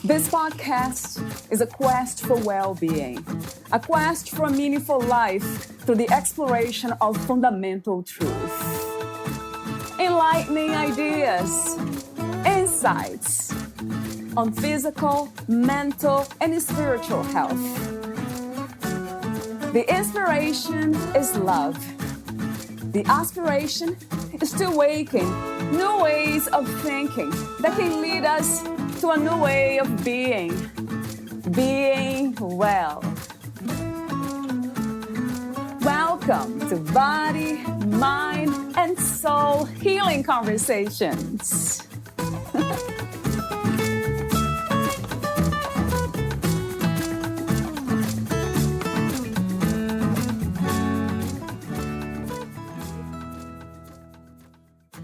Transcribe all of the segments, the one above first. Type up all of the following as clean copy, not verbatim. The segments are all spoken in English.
This podcast is a quest for well-being, a quest for a meaningful life through the exploration of fundamental truth. Enlightening ideas, insights on physical, mental, and spiritual health. The inspiration is love. The aspiration is to awaken new ways of thinking that can lead us to a new way of being well. Welcome to Body, Mind, and Soul Healing Conversations.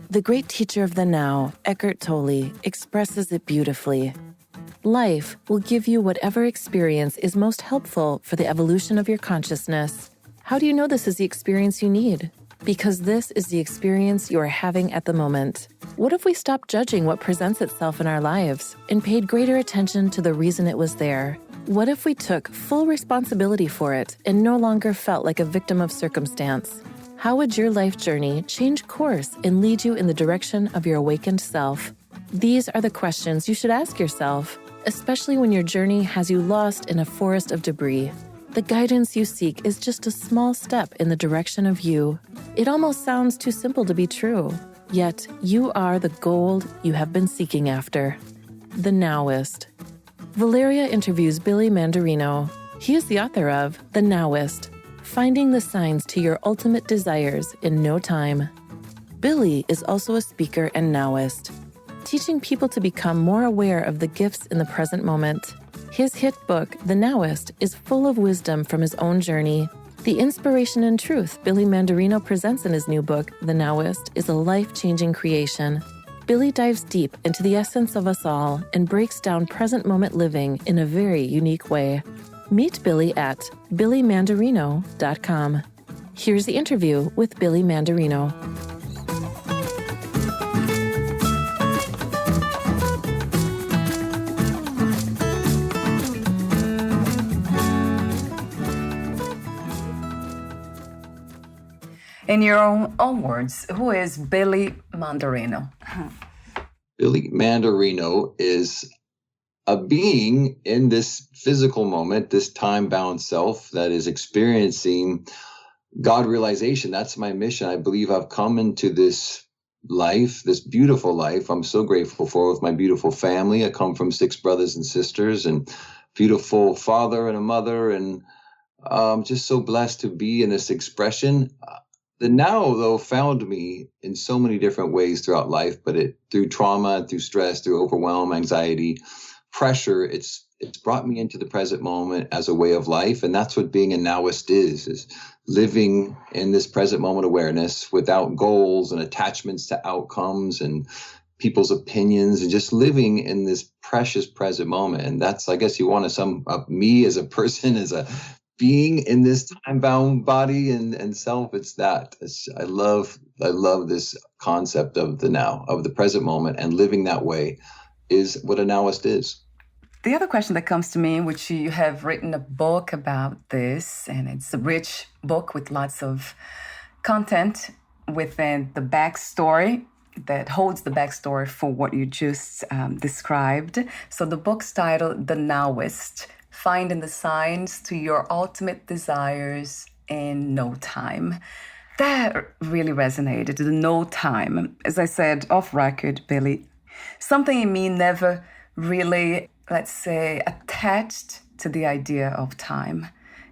The great teacher of the now, Eckhart Tolle, expresses it beautifully. Life will give you whatever experience is most helpful for the evolution of your consciousness. How do you know this is the experience you need? Because this is the experience you are having at the moment. What if we stopped judging what presents itself in our lives and paid greater attention to the reason it was there? What if we took full responsibility for it and no longer felt like a victim of circumstance? How would your life journey change course and lead you in the direction of your awakened self? These are the questions you should ask yourself, especially when your journey has you lost in a forest of debris. The guidance you seek is just a small step in the direction of you. It almost sounds too simple to be true, yet you are the gold you have been seeking after. The Now-Ist. Valeria interviews Billy Mandarino. He is the author of The Now-Ist, Finding the Signs to Your Ultimate Desires in No Time. Billy is also a speaker and Now-Ist, teaching people to become more aware of the gifts in the present moment. His hit book, The Now-Ist, is full of wisdom from his own journey. The inspiration and truth Billy Mandarino presents in his new book, The Now-Ist, is a life-changing creation. Billy dives deep into the essence of us all and breaks down present moment living in a very unique way. Meet Billy at billymandarino.com. Here's the interview with Billy Mandarino. In your own words, who is Billy Mandarino? Billy Mandarino is a being in this physical moment, this time-bound self that is experiencing God realization. That's my mission. I believe I've come into this life, this beautiful life I'm so grateful for, with my beautiful family. I come from 6 brothers and sisters and beautiful father and a mother, and I'm just so blessed to be in this expression. The now, though, found me in so many different ways throughout life, but through trauma, through stress, through overwhelm, anxiety, pressure, it's brought me into the present moment as a way of life. And that's what being a Now-Ist is living in this present moment awareness without goals and attachments to outcomes and people's opinions, and just living in this precious present moment. And that's, I guess you want to sum up me as a person, as a being in this time-bound body and self. It's that. I love this concept of the now, of the present moment, and living that way is what a Now-Ist is. The other question that comes to me, which you have written a book about this, and it's a rich book with lots of content within the backstory that holds the backstory for what you just described. So the book's titled The Now-Ist, Finding the Signs to Your Ultimate Desires in No Time. That really resonated, the no time. As I said off record, Billy, something in me never really, let's say, attached to the idea of time.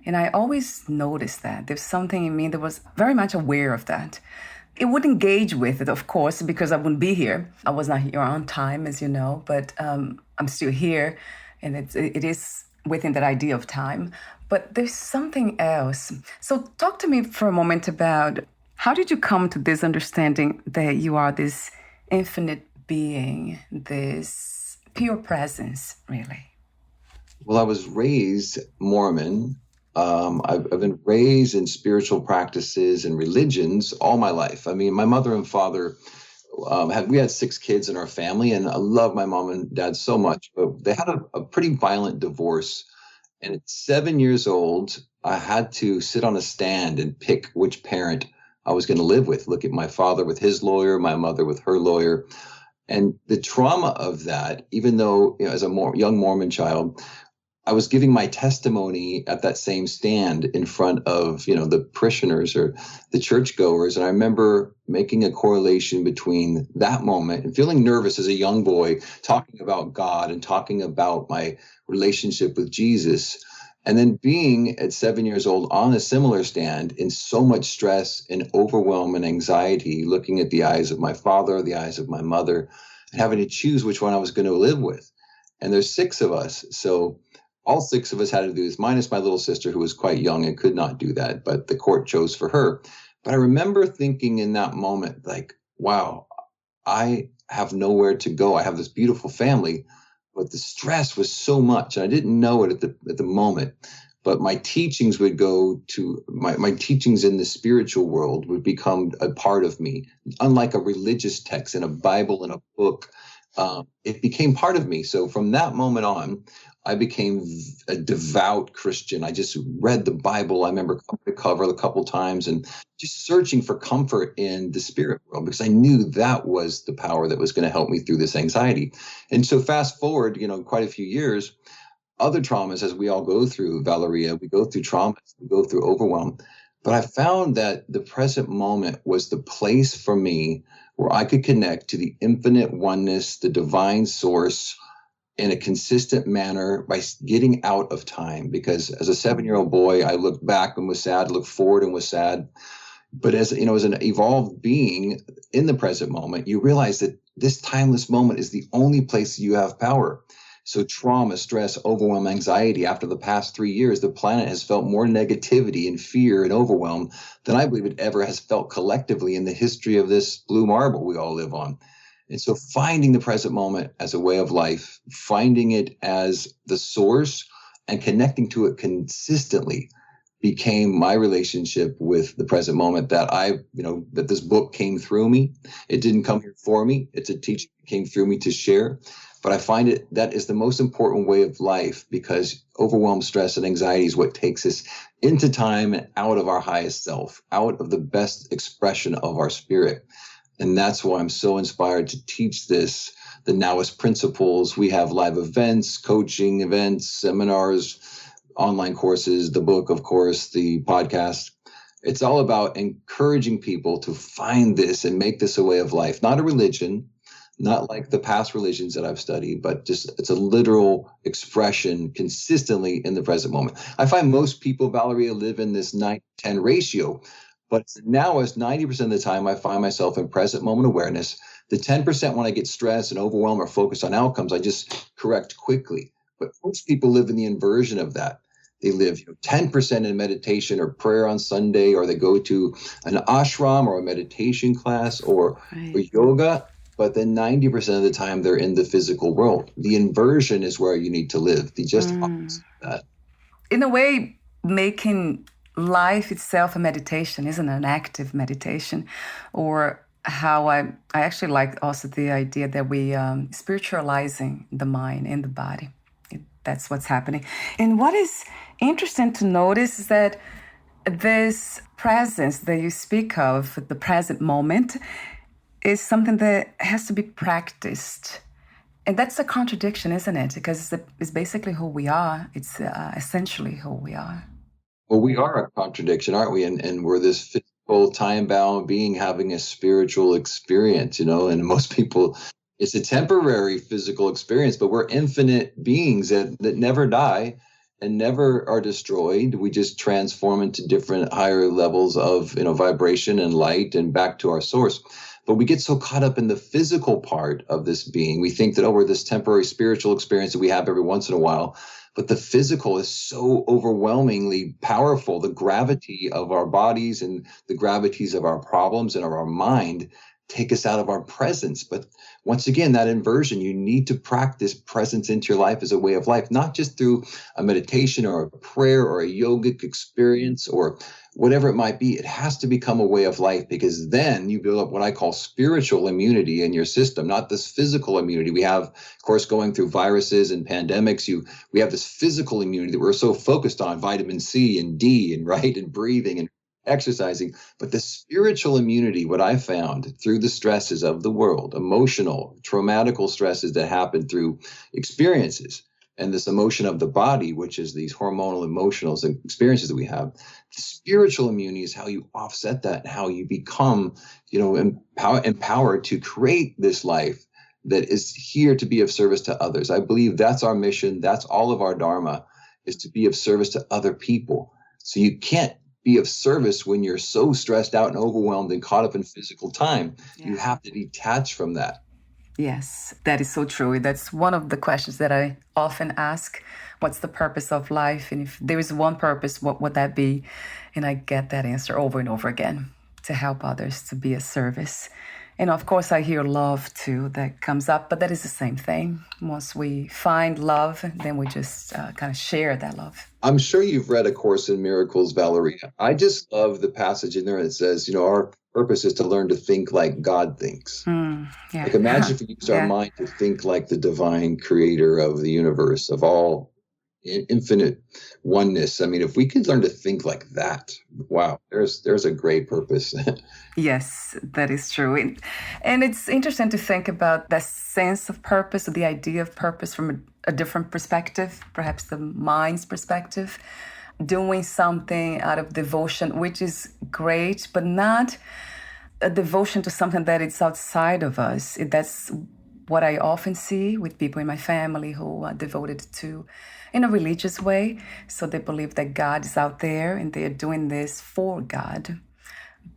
And I always noticed that. There's something in me that was very much aware of that. It would engage with it, of course, because I wouldn't be here. I was not here on time, as you know, but I'm still here. And it is within that idea of time. But there's something else. So talk to me for a moment about, how did you come to this understanding that you are this infinite being, this pure presence, really? Well, I was raised Mormon. I've been raised in spiritual practices and religions all my life. I mean, my mother and father we had 6 kids in our family, and I love my mom and dad so much, but they had a pretty violent divorce. And at 7 years old, I had to sit on a stand and pick which parent I was going to live with. Look at my father with his lawyer, my mother with her lawyer. And the trauma of that, even though, as a young Mormon child, I was giving my testimony at that same stand in front of, the parishioners or the churchgoers. And I remember making a correlation between that moment and feeling nervous as a young boy, talking about God and talking about my relationship with Jesus. And then being at 7 years old on a similar stand in so much stress and overwhelm and anxiety, looking at the eyes of my father, the eyes of my mother, and having to choose which one I was going to live with. And there's 6 of us. So all 6 of us had to do this, minus my little sister, who was quite young and could not do that, but the court chose for her. But I remember thinking in that moment, like, wow, I have nowhere to go. I have this beautiful family, but the stress was so much. And I didn't know it at the moment. But my teachings would go to my teachings in the spiritual world would become a part of me, unlike a religious text in a Bible and a book. It became part of me. So from that moment on, I became a devout Christian. I just read the Bible. I remember cover to cover a couple times and just searching for comfort in the spirit world, because I knew that was the power that was going to help me through this anxiety. And so fast forward, quite a few years, other traumas, as we all go through, Valeria, we go through traumas, we go through overwhelm. But I found that the present moment was the place for me where I could connect to the infinite oneness, the divine source, in a consistent manner by getting out of time. Because as a 7-year-old boy, I looked back and was sad, looked forward and was sad. But as an evolved being in the present moment, you realize that this timeless moment is the only place you have power. So trauma, stress, overwhelm, anxiety, after the past 3 years, the planet has felt more negativity and fear and overwhelm than I believe it ever has felt collectively in the history of this blue marble we all live on. And so finding the present moment as a way of life, finding it as the source and connecting to it consistently became my relationship with the present moment, that that this book came through me. It didn't come here for me. It's a teaching that came through me to share. But I find that is the most important way of life, because overwhelm, stress, and anxiety is what takes us into time and out of our highest self, out of the best expression of our spirit. And that's why I'm so inspired to teach this, the Now-Ist principles. We have live events, coaching events, seminars, online courses, the book, of course, the podcast. It's all about encouraging people to find this and make this a way of life, not a religion, not like the past religions that I've studied, but just it's a literal expression consistently in the present moment. I find most people, Valeria, live in this 9-10 ratio. But now, as 90% of the time, I find myself in present moment awareness. The 10% when I get stressed and overwhelmed or focused on outcomes, I just correct quickly. But most people live in the inversion of that. They live 10% in meditation or prayer on Sunday, or they go to an ashram or a meditation class or yoga. But then 90% of the time, they're in the physical world. The inversion is where you need to live. The just opposite of that. In a way, making life itself a meditation, isn't an active meditation, or how I actually like also the idea that we spiritualizing the mind and the body. That's what's happening. And what is interesting to notice is that this presence that you speak of, the present moment, is something that has to be practiced. And that's a contradiction, isn't it? Because it's basically who we are. It's essentially who we are. Well, we are a contradiction, aren't we? And we're this physical, time-bound being having a spiritual experience, and most people, it's a temporary physical experience, but we're infinite beings that never die and never are destroyed. We just transform into different higher levels of, vibration and light and back to our source. But we get so caught up in the physical part of this being. We think that, we're this temporary spiritual experience that we have every once in a while. But the physical is so overwhelmingly powerful. The gravity of our bodies and the gravities of our problems and of our mind take us out of our presence. But once again, that inversion, you need to practice presence into your life as a way of life, not just through a meditation or a prayer or a yogic experience or whatever it might be. It has to become a way of life, because then you build up what I call spiritual immunity in your system, not this physical immunity. We have, of course, going through viruses and pandemics, we have this physical immunity that we're so focused on, vitamin C and D and and breathing and exercising. But the spiritual immunity, what I found through the stresses of the world, emotional, traumatical stresses that happen through experiences, and this emotion of the body, which is these hormonal emotional experiences that we have, the spiritual immunity is how you offset that and how you become, empowered to create this life that is here to be of service to others. I believe that's our mission. That's all of our dharma, is to be of service to other people. So you can't be of service when you're so stressed out and overwhelmed and caught up in physical time. Yeah. You have to detach from that. Yes, that is so true. That's one of the questions that I often ask. What's the purpose of life? And if there is one purpose, what would that be? And I get that answer over and over again: to help others, to be of service. And of course, I hear love too, that comes up, but that is the same thing. Once we find love, then we just kind of share that love. I'm sure you've read A Course in Miracles, Valeria. I just love the passage in there that says, our purpose is to learn to think like God thinks. Yeah. Like, imagine if we use our mind to think like the divine creator of the universe, of all infinite oneness. I mean, if we could learn to think like that, wow, there's a great purpose. Yes, that is true. And it's interesting to think about that sense of purpose, or the idea of purpose, from a different perspective, perhaps the mind's perspective. Doing something out of devotion, which is great, but not a devotion to something that is outside of us. That's what I often see with people in my family who are devoted to, in a religious way. So they believe that God is out there and they're doing this for God.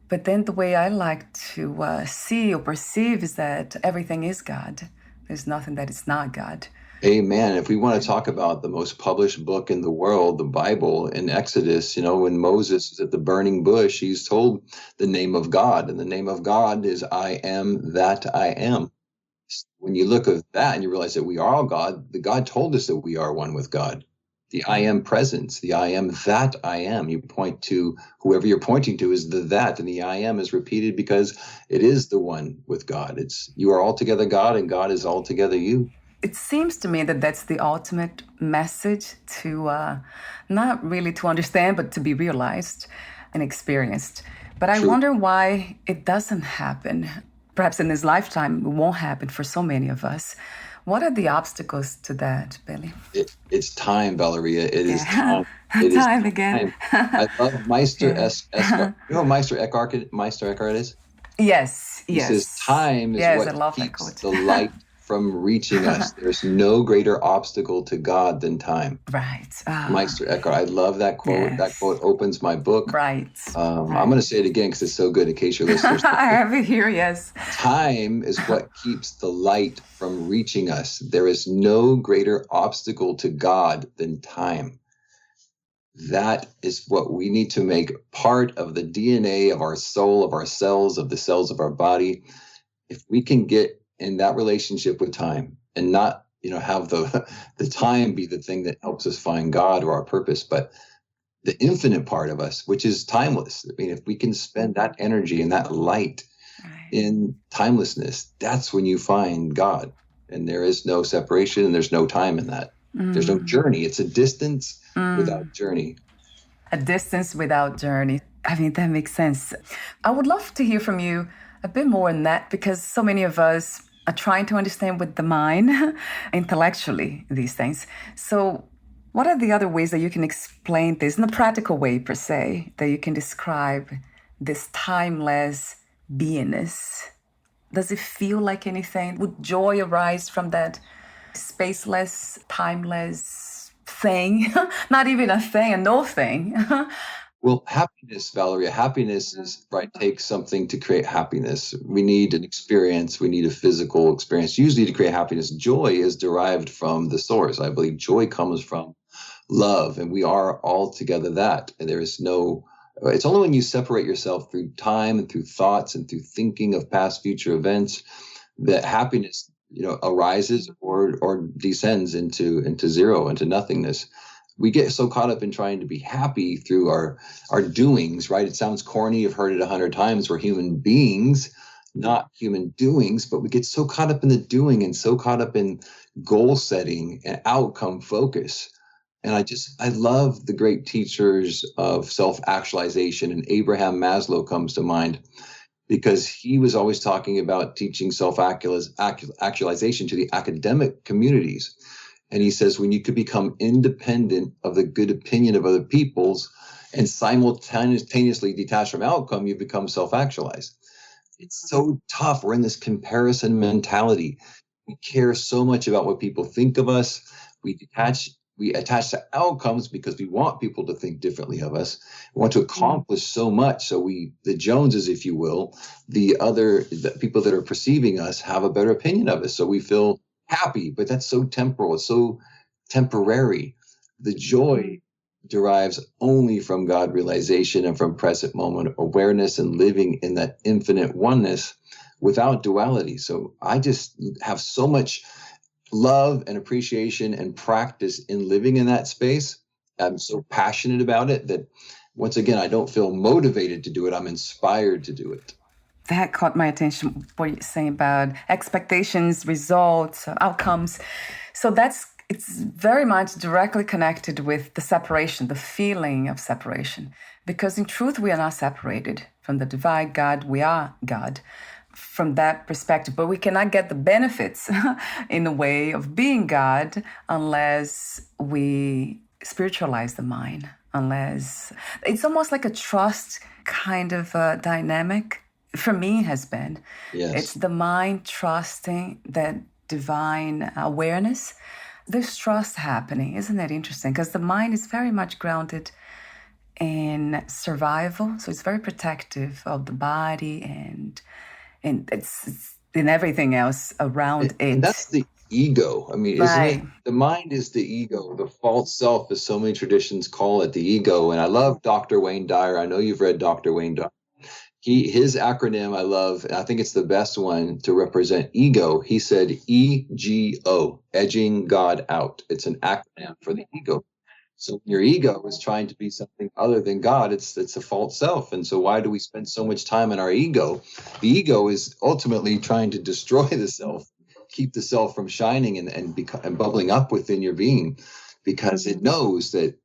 But then the way I like to see or perceive is that everything is God. There's nothing that is not God. Amen. If we want to talk about the most published book in the world, the Bible, in Exodus, when Moses is at the burning bush, he's told the name of God. And the name of God is I am that I am. When you look at that and you realize that we are all God, the God told us that we are one with God. The I am presence, the I am that I am. You point to whoever you're pointing to is the that, and the I am is repeated because it is the one with God. It's you are altogether God, and God is altogether you. It seems to me that that's the ultimate message to not really to understand, but to be realized and experienced. But I wonder why it doesn't happen. Perhaps in this lifetime, it won't happen for so many of us. What are the obstacles to that, Billy? It's time, Valeria. It is time. Time again. I love Meister Eckhart. You know who Meister Eckhart is? Yes. He says time is what keeps the light from reaching us. There's no greater obstacle to God than time. Right. Meister Eckhart. I love that quote. Yes. That quote opens my book. Right. I'm going to say it again because it's so good in case your listeners. I have it here, yes. Time is what keeps the light from reaching us. There is no greater obstacle to God than time. That is what we need to make part of the DNA of our soul, of our cells, of the cells of our body. If we can get in that relationship with time and not, have the time be the thing that helps us find God or our purpose, but the infinite part of us, which is timeless. I mean, if we can spend that energy and that light in timelessness, that's when you find God. And there is no separation and there's no time in that. There's no journey. It's a distance without journey. A distance without journey. I mean, that makes sense. I would love to hear from you a bit more on that, because so many of us are trying to understand with the mind, intellectually, these things. So what are the other ways that you can explain this in a practical way, per se, that you can describe this timeless beingness? Does it feel like anything? Would joy arise from that spaceless, timeless thing? Not even a thing, a no thing. Well, happiness, Valeria, happiness is, takes something to create happiness. We need an experience. We need a physical experience, usually to create happiness. Joy is derived from the source. I believe joy comes from love, and we are all together that. And there is no It's only when you separate yourself through time and through thoughts and through thinking of past, future events that happiness, arises or descends into zero, into nothingness. We get so caught up in trying to be happy through our doings, right? It sounds corny. You've heard it 100 times. We're human beings, not human doings, but we get so caught up in the doing and so caught up in goal setting and outcome focus. And I love the great teachers of self-actualization, and Abraham Maslow comes to mind because he was always talking about teaching self-actualization to the academic communities. And he says, when you could become independent of the good opinion of other people's and simultaneously detached from outcome, you become self-actualized. It's so tough. We're in this comparison mentality. We care so much about what people think of us. We attach to outcomes because we want people to think differently of us. We want to accomplish so much. So the Joneses, if you will, the people that are perceiving us have a better opinion of us. So we feel happy, but that's so temporal. It's so temporary. The joy derives only from God realization and from present moment awareness and living in that infinite oneness without duality. So I just have so much love and appreciation and practice in living in that space. I'm so passionate about it that once again, I don't feel motivated to do it. I'm inspired to do it. That caught my attention, what you're saying about expectations, results, outcomes. So it's very much directly connected with the separation, the feeling of separation. Because in truth, we are not separated from the divine God. We are God from that perspective. But we cannot get the benefits in the way of being God unless we spiritualize the mind, unless it's almost like a trust kind of dynamic. For me, has been. Yes. It's the mind trusting that divine awareness. There's trust happening. Isn't that interesting? Because the mind is very much grounded in survival. So it's very protective of the body and it's in everything else around it. And that's the ego. I mean, isn't it? The mind is the ego. The false self, as so many traditions call it, the ego. And I love Dr. Wayne Dyer. I know you've read Dr. Wayne Dyer. His acronym I love, and I think it's the best one to represent ego. He said EGO, edging God out. It's an acronym for the ego. So your ego is trying to be something other than God. It's a false self. And so why do we spend so much time in our ego? The ego is ultimately trying to destroy the self, keep the self from shining and bubbling up within your being, because it knows that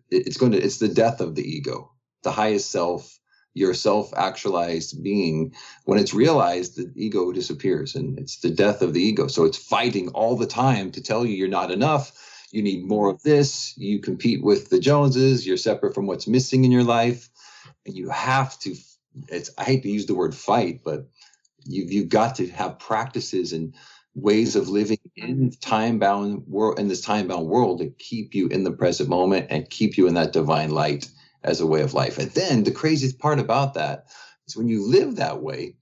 it's the death of the ego, the highest self. Your self-actualized being, when it's realized, the ego disappears, and it's the death of the ego. So it's fighting all the time to tell you you're not enough. You need more of this. You compete with the Joneses. You're separate from what's missing in your life, and you have to. I hate to use the word fight, but you've got to have practices and ways of living in time-bound world, in this time-bound world, to keep you in the present moment and keep you in that divine light as a way of life. And then the craziest part about that is when you live that way,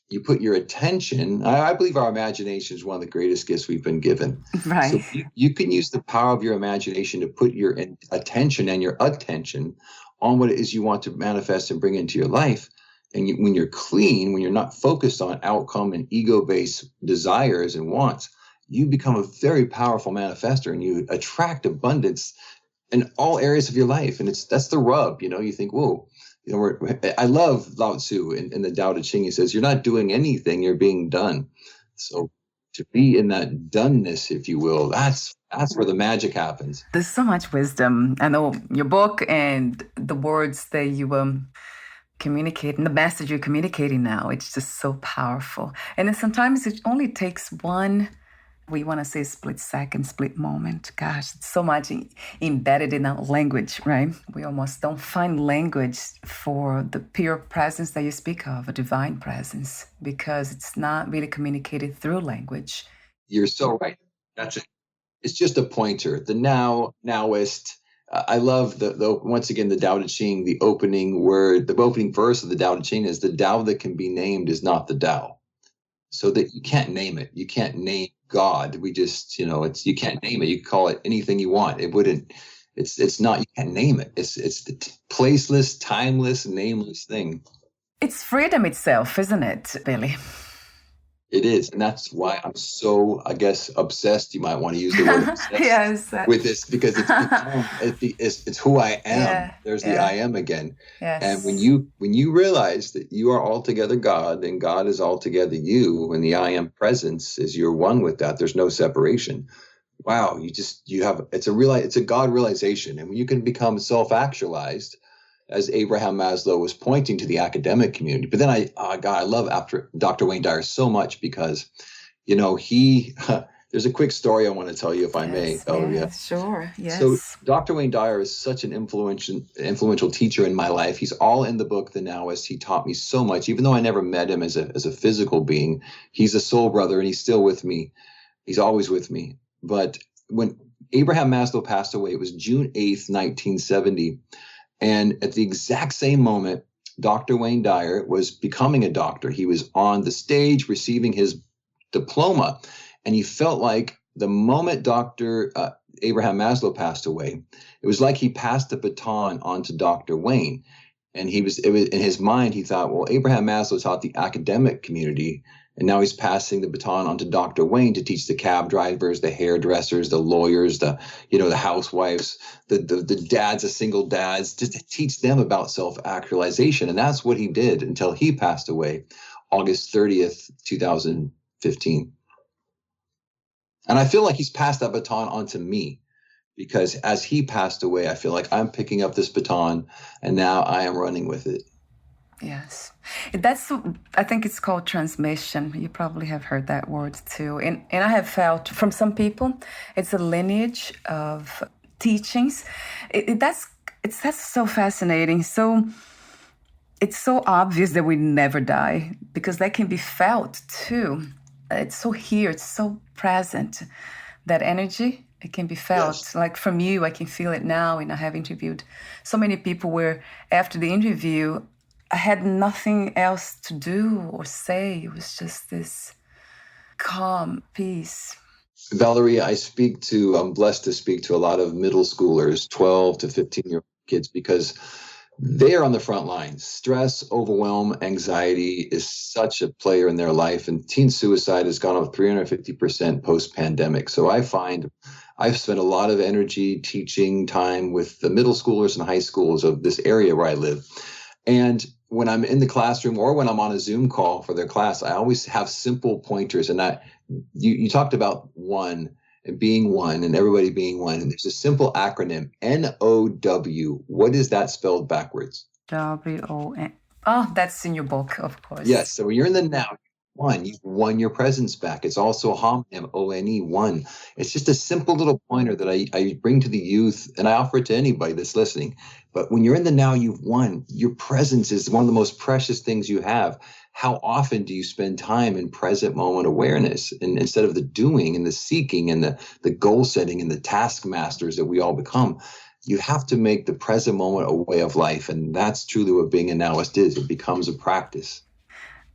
you put your attention. I believe our imagination is one of the greatest gifts we've been given. Right. So you can use the power of your imagination to put your attention and your attention on what it is you want to manifest and bring into your life. And when you're clean, when you're not focused on outcome and ego-based desires and wants, you become a very powerful manifester, and you attract abundance in all areas of your life. And that's the rub, you think, whoa, I love Lao Tzu in the Tao Te Ching. He says, you're not doing anything, you're being done. So to be in that doneness, if you will, that's where the magic happens. There's so much wisdom. I know your book and the words that you communicate and the message you're communicating now, it's just so powerful. And then sometimes it only takes one, we want to say split second, split moment. Gosh, it's so much embedded in our language, right? We almost don't find language for the pure presence that you speak of, a divine presence, because it's not really communicated through language. You're so right. That's it. It's just a pointer. The Now-Ist. I love the once again, the Tao Te Ching, the opening word, the opening verse of the Tao Te Ching is, the Tao that can be named is not the Tao. So that you can't name it. You can't name God. We just, you can't name it. You can call it anything you want. It It's not, you can't name it. It's the placeless, timeless, nameless thing. It's freedom itself, isn't it, Billy? It is. And that's why I'm so, I guess, obsessed. You might want to use the word obsessed Yes. with this, because it's who I am. Yeah, There's yeah. the I am again. Yes. And when you realize that you are altogether God and God is altogether you, and the I am presence is you're one with that, there's no separation. Wow, it's a God realization. And when you can become self-actualized, as Abraham Maslow was pointing to the academic community. But then I love after Dr. Wayne Dyer so much, because, there's a quick story I want to tell you, if I may, Valeria. Yes, sure. Yes. So Dr. Wayne Dyer is such an influential teacher in my life. He's all in the book, The Now-Ist. He taught me so much, even though I never met him as a physical being. He's a soul brother, and he's still with me. He's always with me. But when Abraham Maslow passed away, it was June 8th, 1970. And at the exact same moment, Dr. Wayne Dyer was becoming a doctor. He was on the stage receiving his diploma. And he felt like the moment Dr. Abraham Maslow passed away, it was like he passed the baton on to Dr. Wayne. And it was in his mind, he thought, well, Abraham Maslow taught the academic community, and now he's passing the baton on to Dr. Wayne to teach the cab drivers, the hairdressers, the lawyers, the housewives, the dads, the single dads, just to teach them about self-actualization. And that's what he did until he passed away, August 30th, 2015. And I feel like he's passed that baton on to me, because as he passed away, I feel like I'm picking up this baton and now I am running with it. Yes. I think it's called transmission. You probably have heard that word too. And I have felt from some people, it's a lineage of teachings. That's so fascinating. So it's so obvious that we never die, because that can be felt too. It's so here, it's so present. That energy, it can be felt. Yes. Like from you, I can feel it now. And I have interviewed so many people where after the interview, I had nothing else to do or say. It was just this calm peace. Valeria, I'm blessed to speak to a lot of middle schoolers, 12 to 15-year-old kids, because they are on the front lines. Stress, overwhelm, anxiety is such a player in their life. And teen suicide has gone up 350% post-pandemic. So I find I've spent a lot of energy teaching time with the middle schoolers and high schools of this area where I live. And when I'm in the classroom or when I'm on a Zoom call for their class, I always have simple pointers. And you talked about one and being one and everybody being one. And there's a simple acronym, NOW. What is that spelled backwards? WON. Oh, that's in your book, of course. Yes. So when you're in the now, you've won your presence back. It's also a homonym, ONE, one. It's just a simple little pointer that I bring to the youth, and I offer it to anybody that's listening. But when you're in the now, you've won. Your presence is one of the most precious things you have. How often do you spend time in present moment awareness, and instead of the doing and the seeking and the goal setting and the taskmasters that we all become? You have to make the present moment a way of life. And that's truly what being a Now-Ist is. It becomes a practice.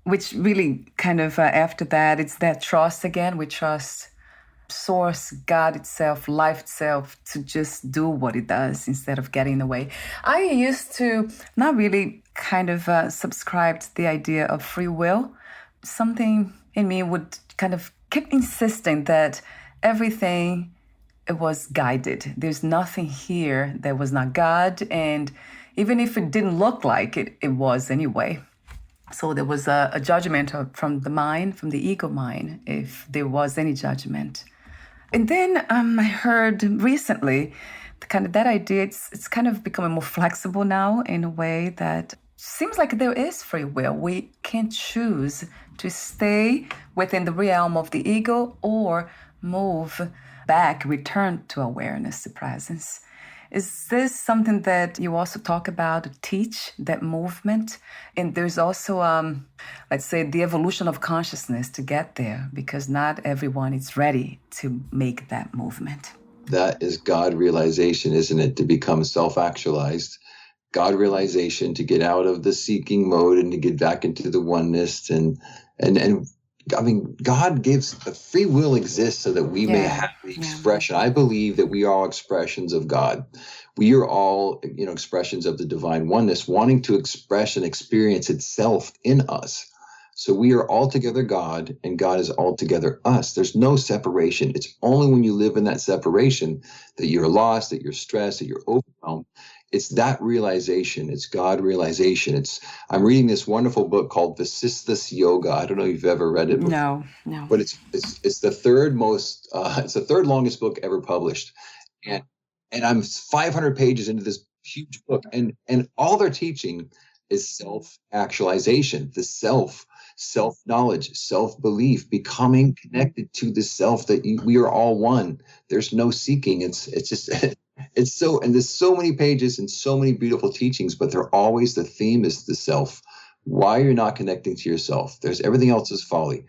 Which really kind of after that, it's that trust again. We trust Source, God itself, life itself, to just do what it does instead of getting in the way. I used to not really kind of subscribe to the idea of free will. Something in me would kind of keep insisting that everything, it was guided. There's nothing here that was not God. And even if it didn't look like it, it was anyway. So there was a judgment from the mind, from the ego mind, if there was any judgment. And then I heard recently kind of that idea, it's kind of becoming more flexible now in a way that seems like there is free will. We can choose to stay within the realm of the ego or move back, return to awareness, to presence. Is this something that you also talk about, teach, that movement? And there's also, let's say, the evolution of consciousness to get there, because not everyone is ready to make that movement. That is God realization, isn't it? To become self-actualized. God realization, to get out of the seeking mode and to get back into the oneness. And God gives the free will exists so that we may Yeah. have the Yeah. expression. I believe that we are all expressions of God. We are all, expressions of the divine oneness, wanting to express and experience itself in us. So we are altogether God, and God is altogether us. There's no separation. It's only when you live in that separation that you're lost, that you're stressed, that you're overwhelmed. It's that realization. It's God realization. I'm reading this wonderful book called Vasisthas Yoga. I don't know if you've ever read it before, No. but it's the it's the third longest book ever published, and I'm 500 pages into this huge book, and all they're teaching is self-actualization, the self-knowledge, self-belief, becoming connected to the self that we are all one. There's no seeking. It's just it's so, and there's so many pages and so many beautiful teachings, but they're always, the theme is the self. Why you're not connecting to yourself? There's everything else is folly.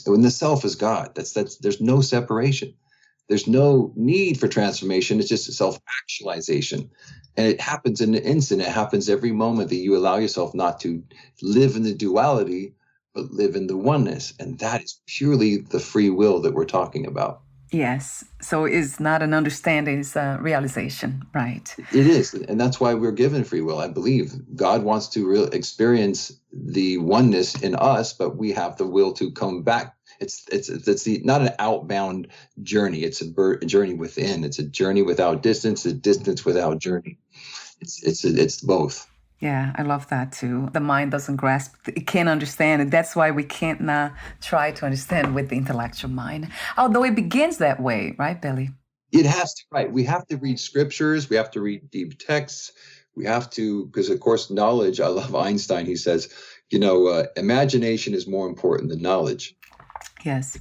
When the self is God, that's there's no separation. There's no need for transformation. It's just self-actualization. And it happens in an instant. It happens every moment that you allow yourself not to live in the duality, but live in the oneness. And that is purely the free will that we're talking about. Yes. So it's not an understanding, it's a realization, right? It is. And that's why we're given free will. I believe God wants to experience the oneness in us, but we have the will to come back. It's not an outbound journey. It's a journey within. It's a journey without distance, a distance without journey. It's both. Yeah, I love that too. The mind doesn't grasp, it can't understand it. That's why we can't try to understand with the intellectual mind. Although it begins that way, right, Billy? It has to, right. We have to read scriptures. We have to read deep texts. We have to, because of course, knowledge, I love Einstein. He says, imagination is more important than knowledge. Yes.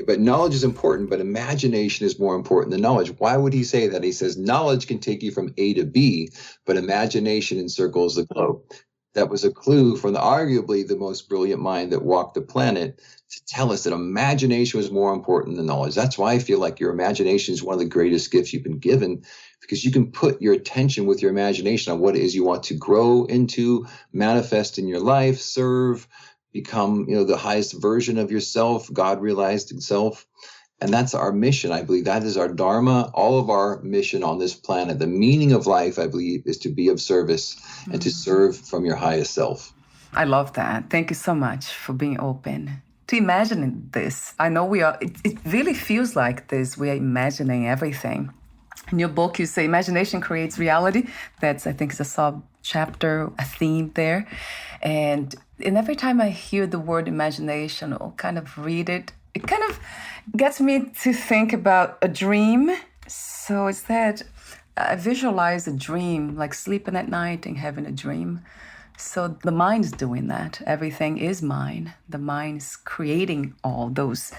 But knowledge is important, but imagination is more important than knowledge. Why would he say that? He says knowledge can take you from A to B, but imagination encircles the globe. That was a clue from arguably the most brilliant mind that walked the planet to tell us that imagination was more important than knowledge. That's why I feel like your imagination is one of the greatest gifts you've been given, because you can put your attention with your imagination on what it is you want to grow into, manifest in your life, serve, become, the highest version of yourself, God realized itself. And that's our mission. I believe that is our dharma, all of our mission on this planet. The meaning of life, I believe, is to be of service and to serve from your highest self. I love that. Thank you so much for being open to imagining this. I know it really feels like this. We are imagining everything. In your book, you say imagination creates reality. That's, I think, is a sub-chapter, a theme there. And every time I hear the word imagination or kind of read it, it kind of gets me to think about a dream. So it's that I visualize a dream, like sleeping at night and having a dream. So the mind is doing that. Everything is mine. The mind is creating all those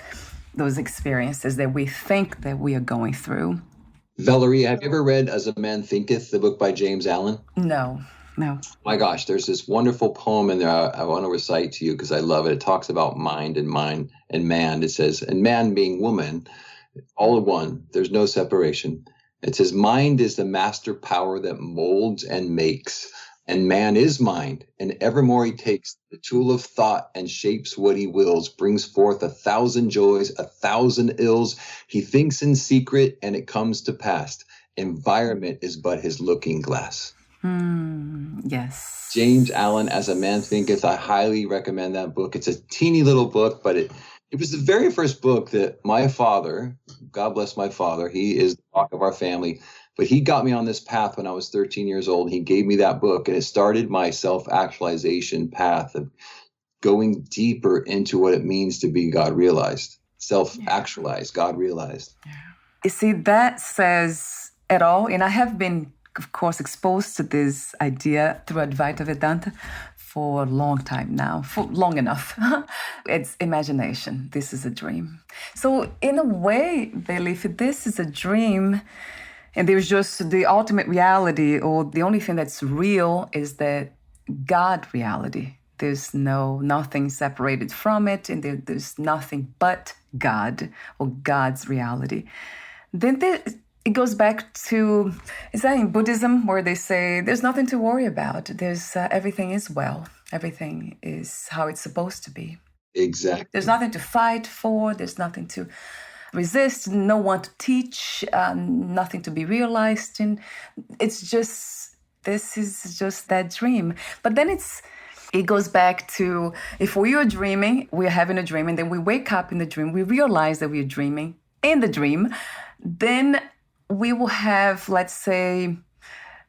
experiences that we think that we are going through. Valerie, have you ever read As a Man Thinketh, the book by James Allen? No. My gosh, there's this wonderful poem in there I want to recite to you because I love it. It talks about mind and man. It says, and man being woman, all in one, there's no separation. It says, mind is the master power that molds and makes, and man is mind, and evermore he takes the tool of thought and shapes what he wills, brings forth 1,000 joys, 1,000 ills. He thinks in secret, and it comes to pass. Environment is but his looking glass. Yes. James Allen, As a Man Thinketh. I highly recommend that book. It's a teeny little book, but it was the very first book that my father, God bless my father, he is the rock of our family, but he got me on this path when I was 13 years old. He gave me that book, and it started my self-actualization path of going deeper into what it means to be God realized, self-actualized, God realized. You see, that says it all, and I have been, of course, exposed to this idea through Advaita Vedanta for a long time now, for long enough. It's imagination. This is a dream. So in a way, Billy, if this is a dream and there's just the ultimate reality, or the only thing that's real is that God reality. There's nothing separated from it, and there's nothing but God or God's reality. Then it goes back to, is that in Buddhism, where they say there's nothing to worry about. There's everything is well. Everything is how it's supposed to be. Exactly. There's nothing to fight for. There's nothing to resist. No one to teach. Nothing to be realized. And it's just, this is just that dream. But then it goes back to, if we are dreaming, we're having a dream, and then we wake up in the dream, we realize that we're dreaming in the dream, then we will have, let's say,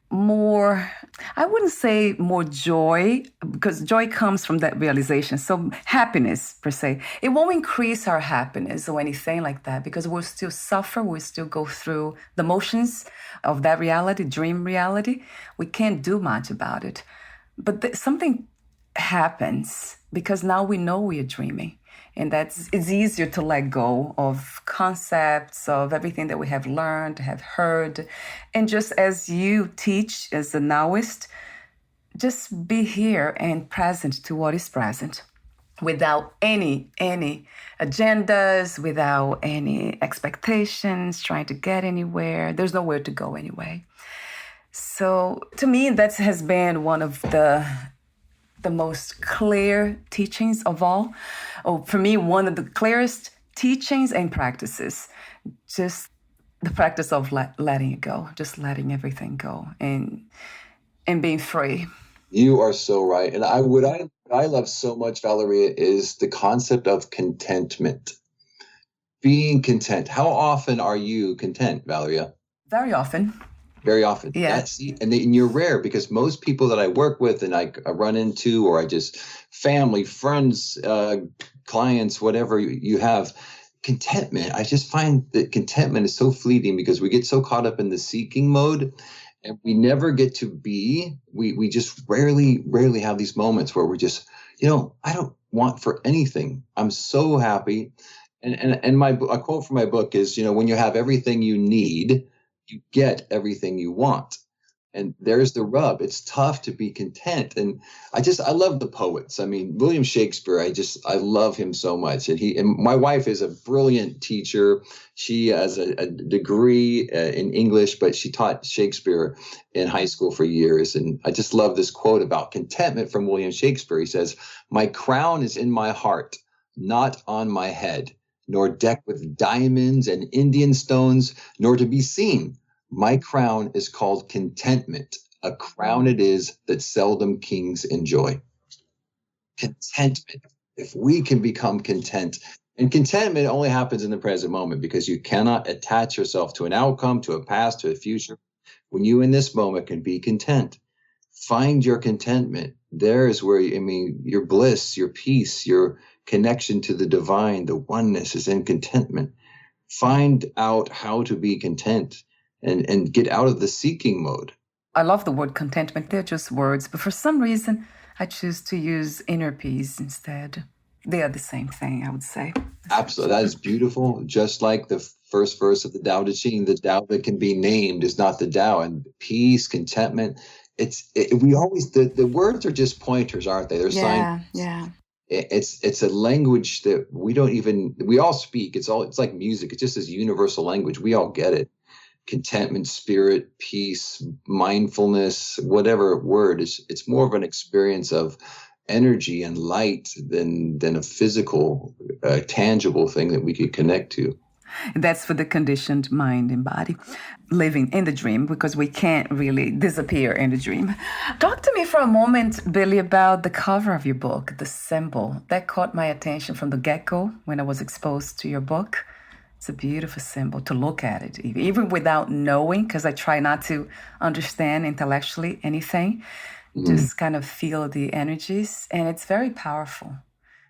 more, I wouldn't say more joy, because joy comes from that realization. So happiness, per se, it won't increase our happiness or anything like that, because we'll still suffer, we'll still go through the motions of that reality, dream reality. We can't do much about it. But something happens, because now we know we are dreaming. And it's easier to let go of concepts, of everything that we have learned, have heard. And just as you teach as a Now-Ist, just be here and present to what is present, without any agendas, without any expectations, trying to get anywhere. There's nowhere to go anyway. So to me, that has been one of the most clear teachings of all. Oh, for me, one of the clearest teachings and practices. Just the practice of letting it go, just letting everything go, and being free. You are so right. And what I love so much, Valeria, is the concept of contentment. Being content. How often are you content, Valeria? Very often. Very often. Yeah. And you're rare, because most people that I work with and I run into, or I just family, friends, clients, whatever you have, contentment. I just find that contentment is so fleeting, because we get so caught up in the seeking mode, and we never get to be. We just rarely have these moments where we're just, I don't want for anything. I'm so happy. And a quote from my book is, when you have everything you need, you get everything you want. And there's the rub. It's tough to be content. And I love the poets. I mean, William Shakespeare, I love him so much. And my wife is a brilliant teacher. She has a degree in English, but she taught Shakespeare in high school for years. And I just love this quote about contentment from William Shakespeare. He says, "My crown is in my heart, not on my head, nor decked with diamonds and Indian stones, nor to be seen. My crown is called contentment. A crown it is that seldom kings enjoy." Contentment. If we can become content, and contentment only happens in the present moment, because you cannot attach yourself to an outcome, to a past, to a future. When you in this moment can be content, find your contentment. There is where, your bliss, your peace, your connection to the divine, the oneness is in contentment. Find out how to be content. And get out of the seeking mode. I love the word contentment. They're just words, but for some reason, I choose to use inner peace instead. They are the same thing, I would say. Absolutely. That is beautiful. Just like the first verse of the Tao Te Ching, the Tao that can be named is not the Tao. And peace, contentment, the words are just pointers, aren't they? They're signs. Yeah. It's a language that we all speak. It's like music. It's just this universal language. We all get it. Contentment, spirit, peace, mindfulness, whatever word, it's more of an experience of energy and light than a physical, tangible thing that we could connect to. That's for the conditioned mind and body, living in the dream, because we can't really disappear in the dream. Talk to me for a moment, Billy, about the cover of your book, the symbol. That caught my attention from the get-go when I was exposed to your book. It's a beautiful symbol to look at it, even without knowing, because I try not to understand intellectually anything, just kind of feel the energies, and it's very powerful.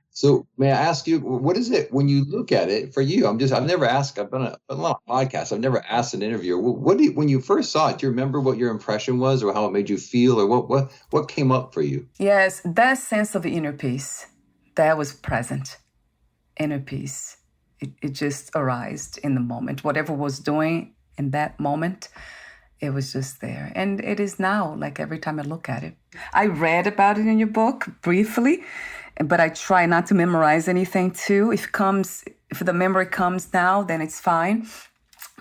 So may I ask you, what is it when you look at it for you? I've never asked, I've done a lot of podcasts. I've never asked an interviewer, when you first saw it, do you remember what your impression was, or how it made you feel, or what came up for you? Yes, that sense of inner peace, that was present. Inner peace. It just arose in the moment. Whatever was doing in that moment, it was just there. And it is now, like every time I look at it. I read about it in your book briefly, but I try not to memorize anything too. If the memory comes now, then it's fine.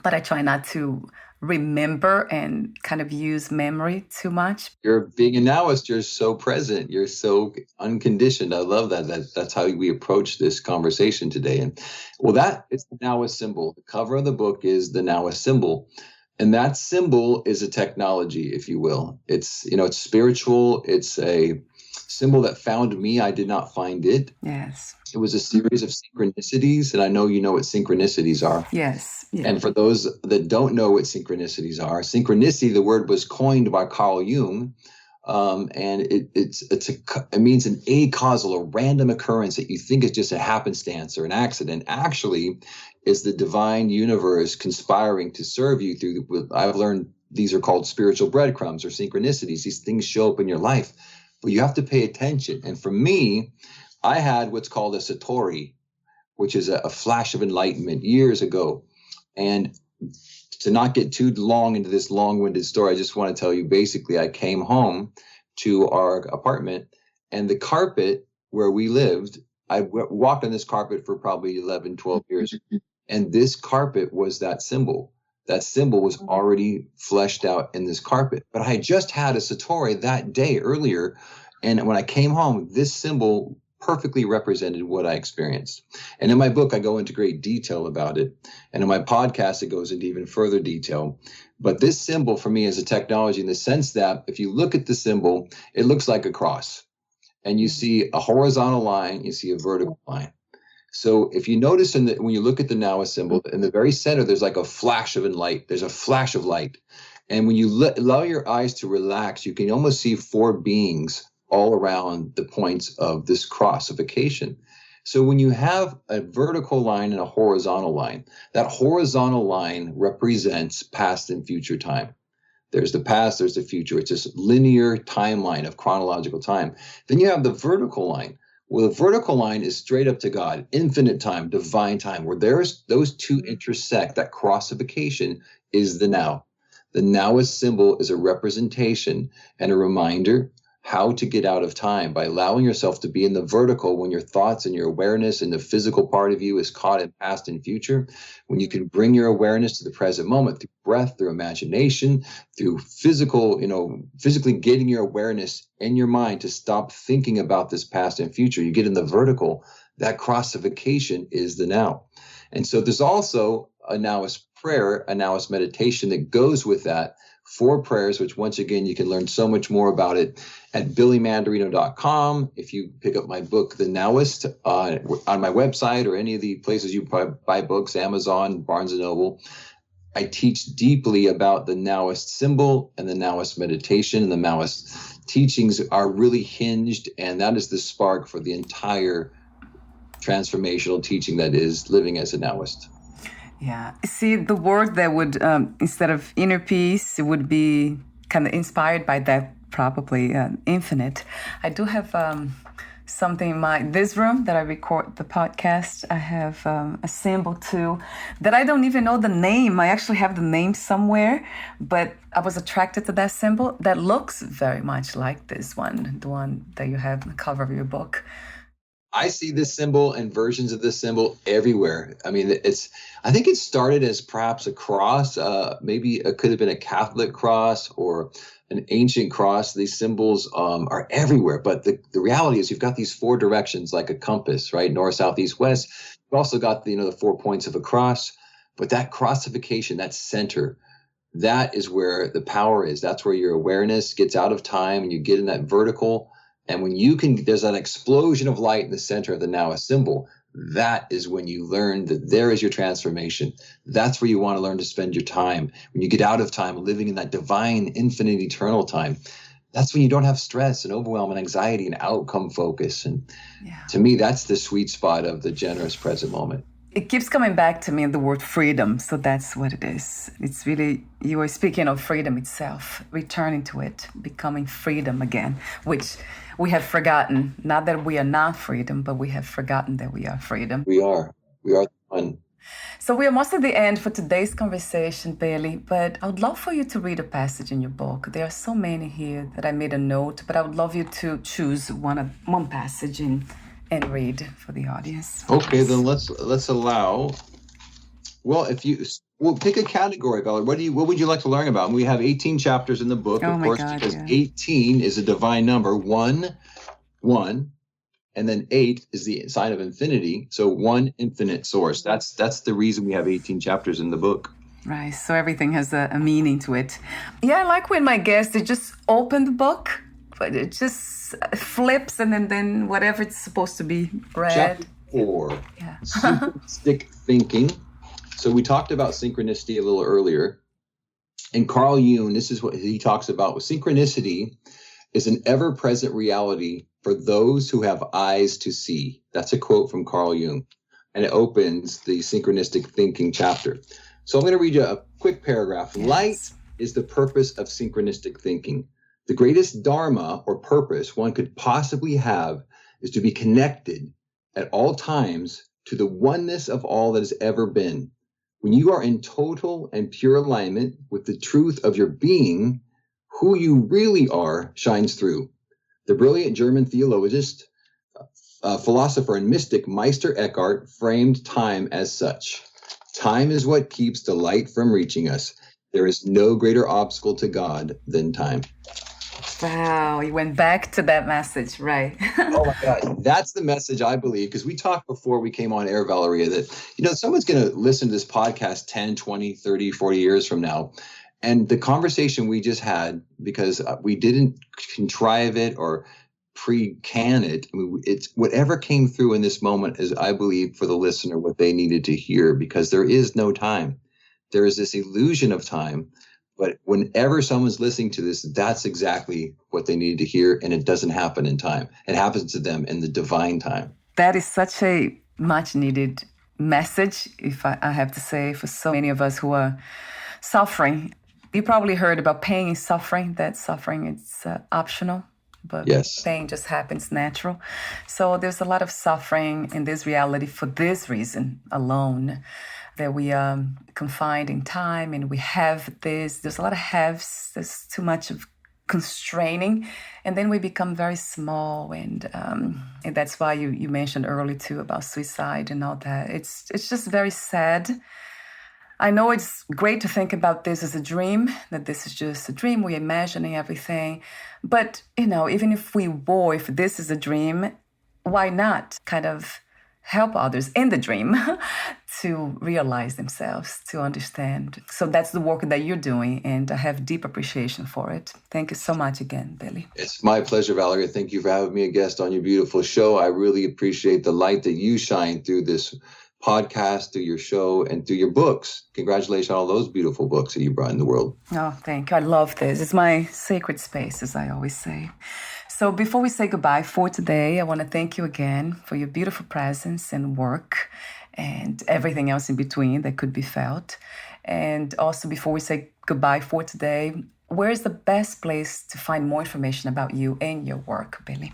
But I try not to remember and kind of use memory too much. You're being a nowist. You're so present. You're so unconditioned. I love that. That's how we approach this conversation today. And well, that is the nowist symbol. The cover of the book is the nowist symbol. And that symbol is a technology, if you will. It's, it's spiritual. It's a symbol that found me. I did not find it. Yes. It was a series of synchronicities, and I know you know what synchronicities are. Yes. Yeah. And for those that don't know what synchronicities are, synchronicity, the word was coined by Carl Jung, and it means an acausal, a random occurrence that you think is just a happenstance or an accident. Actually, is the divine universe conspiring to serve you through. I've learned these are called spiritual breadcrumbs or synchronicities. These things show up in your life, but you have to pay attention. And for me, I had what's called a satori, which is a flash of enlightenment years ago. And to not get too long into this long-winded story, I just want to tell you, basically, I came home to our apartment, and the carpet where we lived, I walked on this carpet for probably 11, 12 years. And this carpet was that symbol. That symbol was already fleshed out in this carpet. But I had just had a satori that day earlier. And when I came home, this symbol perfectly represented what I experienced. And in my book, I go into great detail about it. And in my podcast, it goes into even further detail. But this symbol for me is a technology in the sense that if you look at the symbol, it looks like a cross. And you see a horizontal line, you see a vertical line. So if you notice when you look at the Now-Ist symbol, in the very center, there's like a flash of light. There's a flash of light. And when you allow your eyes to relax, you can almost see four beings all around the points of this crossification. So when you have a vertical line and a horizontal line, that horizontal line represents past and future time. There's the past, there's the future. It's this linear timeline of chronological time. Then you have the vertical line. Well, the vertical line is straight up to God, infinite time, divine time, where there's those two intersect. That crossification is the now. The Now-Ist symbol is a representation and a reminder how to get out of time by allowing yourself to be in the vertical when your thoughts and your awareness and the physical part of you is caught in past and future. When you can bring your awareness to the present moment through breath, through imagination, through physically getting your awareness in your mind to stop thinking about this past and future. You get in the vertical. That crossification is the now. And so there's also a Now-Ist prayer, a Now-Ist meditation that goes with that. 4 prayers, which once again, you can learn so much more about it at billymandarino.com. If you pick up my book, The Now-Ist, on my website or any of the places you buy books, Amazon, Barnes & Noble, I teach deeply about the Now-Ist symbol and the Now-Ist meditation. And the Now-Ist teachings are really hinged, and that is the spark for the entire transformational teaching that is living as a Now-Ist. Yeah. See, the word that would, instead of inner peace, it would be kind of inspired by that, probably infinite. I do have something in this room that I record the podcast. I have a symbol too that I don't even know the name. I actually have the name somewhere, but I was attracted to that symbol that looks very much like this one, the one that you have on the cover of your book. I see this symbol and versions of this symbol everywhere. I mean, I think it started as perhaps a cross. Maybe it could have been a Catholic cross or an ancient cross. These symbols are everywhere. But the reality is you've got these 4 directions like a compass, right? North, south, east, west. You've also got the 4 points of a cross. But that crossification, that center, that is where the power is. That's where your awareness gets out of time and you get in that vertical. And when there's an explosion of light in the center of the Now-Ist symbol, that is when you learn that there is your transformation. That's where you want to learn to spend your time. When you get out of time, living in that divine, infinite, eternal time, that's when you don't have stress and overwhelm and anxiety and outcome focus. And to me, that's the sweet spot of the generous present moment. It keeps coming back to me the word freedom. So that's what it is. It's really, you are speaking of freedom itself, returning to it, becoming freedom again, which we have forgotten. Not that we are not freedom, but we have forgotten that we are freedom. We are the one. So we are almost at the end for today's conversation, Billy, but I would love for you to read a passage in your book. There are so many here that I made a note, but I would love you to choose one passage and read for the audience. Okay, then let's allow. Well, if you Well, pick a category, Valerie. What would you like to learn about? And we have 18 chapters in the book, Oh of my course, God, because yeah. 18 is a divine number. 1, and then 8 is the sign of infinity. So one infinite source. That's the reason we have 18 chapters in the book. Right. So everything has a meaning to it. Yeah, I like when my guests, they just open the book, but it just flips and then whatever it's supposed to be read. Chapter 4, Yeah. synchronistic thinking. So we talked about synchronicity a little earlier. And Carl Jung, this is what he talks about. Synchronicity is an ever-present reality for those who have eyes to see. That's a quote from Carl Jung. And it opens the synchronistic thinking chapter. So I'm going to read you a quick paragraph. Yes. Light is the purpose of synchronistic thinking. The greatest dharma or purpose one could possibly have is to be connected at all times to the oneness of all that has ever been. When you are in total and pure alignment with the truth of your being, who you really are shines through. The brilliant German theologist, philosopher, and mystic Meister Eckhart framed time as such. Time is what keeps the light from reaching us. There is no greater obstacle to God than time. Wow, you went back to that message, right? Oh my God. That's the message I believe, because we talked before we came on air, Valeria, that, someone's going to listen to this podcast 10, 20, 30, 40 years from now. And the conversation we just had, because we didn't contrive it or pre-can it, it's whatever came through in this moment is, I believe, for the listener, what they needed to hear, because there is no time. There is this illusion of time. But whenever someone's listening to this, that's exactly what they need to hear. And it doesn't happen in time. It happens to them in the divine time. That is such a much needed message, if I have to say, for so many of us who are suffering. You probably heard about pain and suffering, that suffering is optional, but yes, pain just happens natural. So there's a lot of suffering in this reality for this reason alone, that we are confined in time and we have this. There's a lot of haves. There's too much of constraining, and then we become very small. And that's why you mentioned earlier too about suicide and all that. It's just very sad. I know it's great to think about this as a dream, that this is just a dream, we're imagining everything. But, even if this is a dream, why not kind of help others in the dream to realize themselves, to understand. So that's the work that you're doing, and I have deep appreciation for it. Thank you so much again, Billy. It's my pleasure, Valeria. Thank you for having me a guest on your beautiful show. I really appreciate the light that you shine through this podcast, through your show, and through your books. Congratulations on all those beautiful books that you brought in the world. Oh, thank you. I love this. It's my sacred space, as I always say. So before we say goodbye for today, I want to thank you again for your beautiful presence and work and everything else in between that could be felt. And also, before we say goodbye for today, where is the best place to find more information about you and your work, Billy?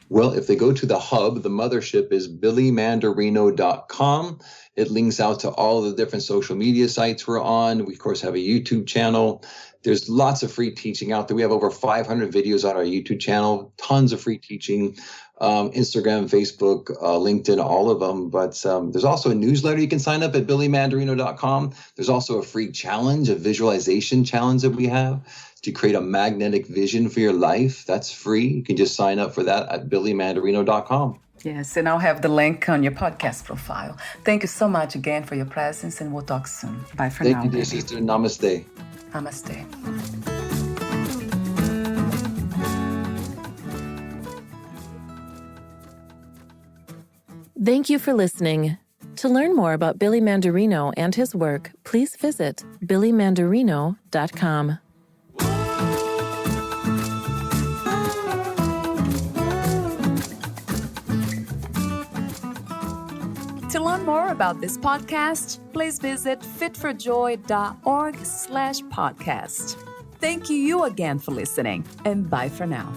Well, if they go to the hub, the mothership is billymandarino.com. It links out to all the different social media sites we're on. We, of course, have a YouTube channel. There's lots of free teaching out there. We have over 500 videos on our YouTube channel, tons of free teaching, Instagram, Facebook, LinkedIn, all of them. But there's also a newsletter you can sign up at billymandarino.com. There's also a free challenge, a visualization challenge that we have to create a magnetic vision for your life. That's free. You can just sign up for that at billymandarino.com. Yes, and I'll have the link on your podcast profile. Thank you so much again for your presence, and we'll talk soon. Bye for now. Thank you, dear sister. Namaste. Namaste. Thank you for listening. To learn more about Billy Mandarino and his work, please visit billymandarino.com. To learn more about this podcast, please visit fitforjoy.org/podcast. Thank you again for listening, and bye for now.